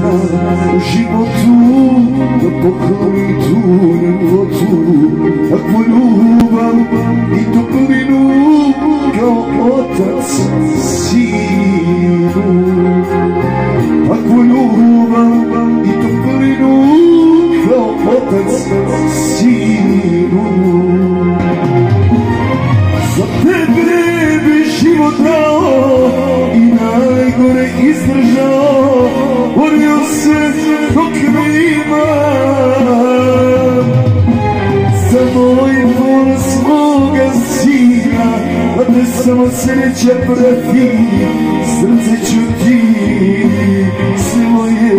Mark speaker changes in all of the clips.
Speaker 1: zna u životu da pokloni tu ljepotu, takvu ljubav i toplinu kao otac sinu. Takvu ljubav i toplinu kao otac sinu. Za tebe bi život dao i najgore izdržao, borio se dok me ima. Za moj ponos moga sina, da te samo sreća prati, srce ću ti svoje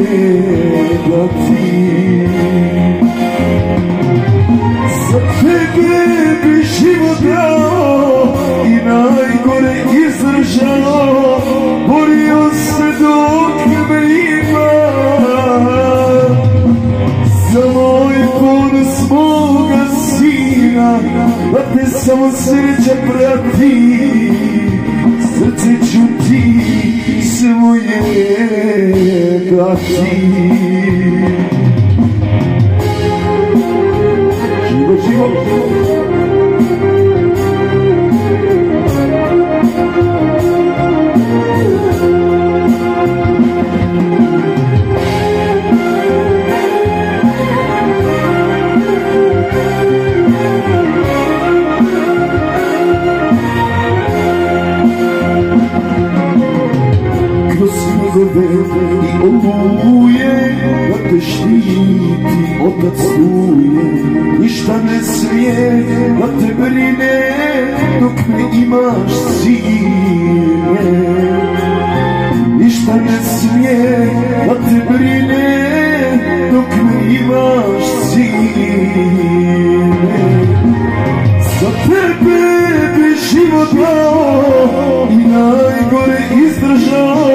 Speaker 1: dati. Za tebe bi život dao i najgore izdržao, borio se dok me ima. Za moj ponos moga sina, da te samo sreća prati, srce ću ti svoje dati. I oluje da te štiti otac struje, ništa ne smije da te brine dok me imaš sine. Ništa ne smije da te brine dok me imaš sine. Za tebe bi život dao i najgore izdržao,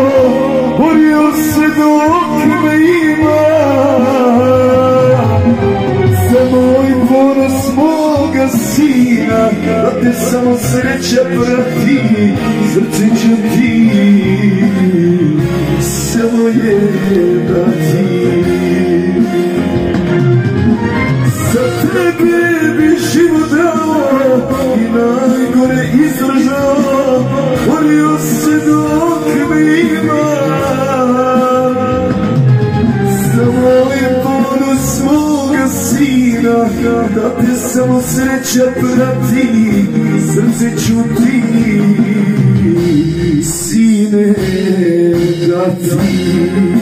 Speaker 1: borio se dok me ima. Za moj ponos moga sina, da te samo sreća prati, srce ću ti svoje dati. Za tebe bi život dao i najgore izdržao, borio se dok me ima. Za moj ponos moga sina, da te samo sreća prati, srce ću ti sine dati.